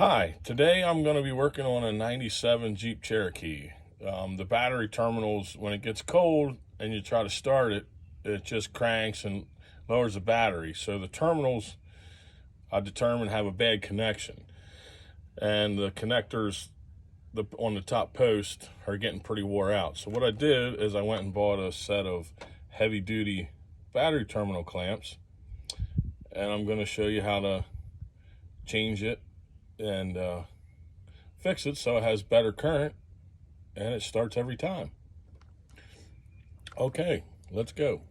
Hi, today I'm going to be working on a 97 Jeep Cherokee. The battery terminals, when it gets cold and you try to start it, it just cranks and lowers the battery. So the terminals, I determined, have a bad connection. And the connectors on the top post are getting pretty wore out. So what I did is I went and bought a set of heavy duty battery terminal clamps. And I'm going to show you how to change it and fix it so it has better current and it starts every time. Okay, let's go.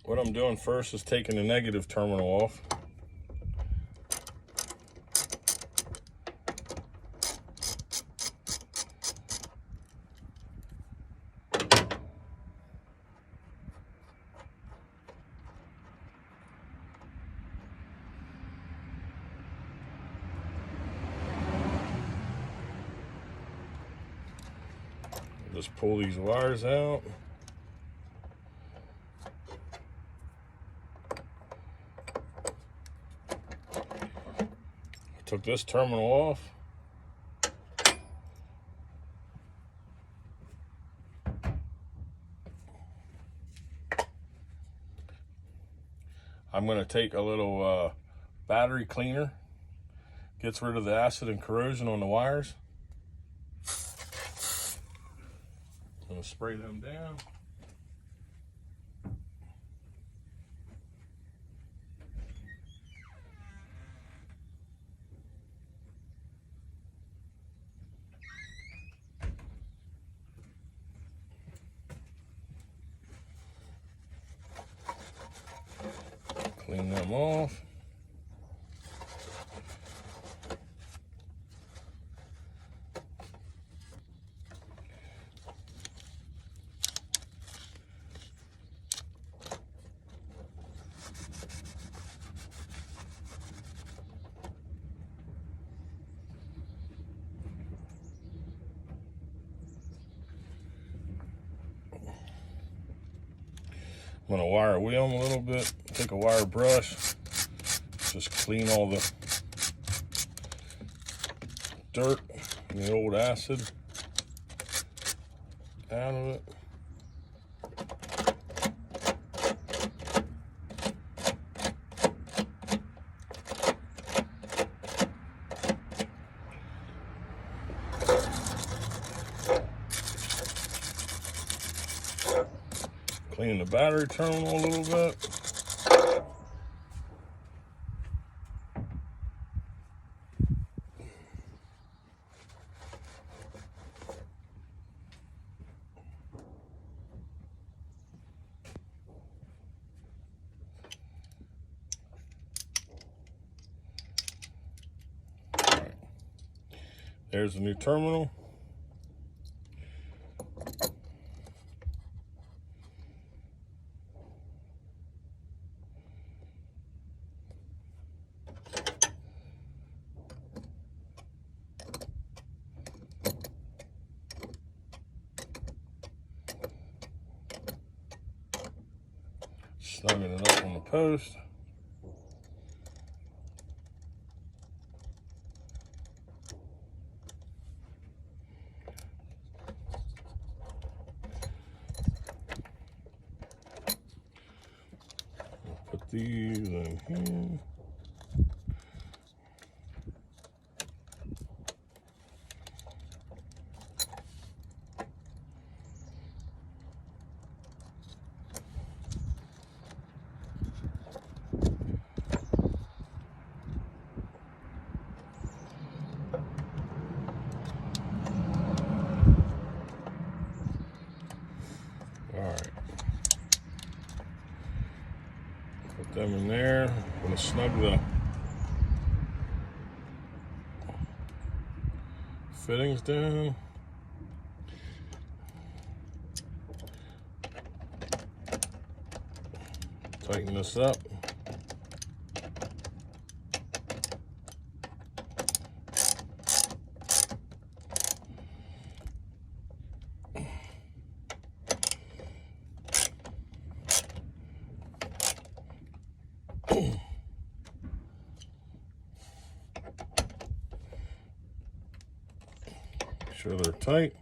What I'm doing first is taking the negative terminal off. Just pull these wires out. I took this terminal off. I'm going to take a little battery cleaner, gets rid of the acid and corrosion on the wires. I'm going to spray them down. Clean them off. I'm going to wire wheel them a little bit, take a wire brush, just clean all the dirt and the old acid out of it. Clean the battery terminal a little bit. All right. There's the new terminal. Snugging it up on the post. Put these in here. All right. Put them in there. I'm going to snug the fittings down. Tighten this up. sure they're tight.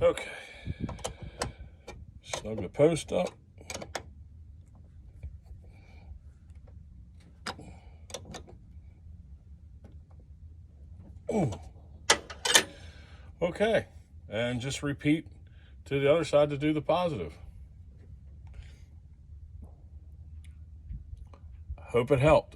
Okay. Snug the post up. Ooh. Okay, and just repeat to the other side to do the positive. Hope it helped.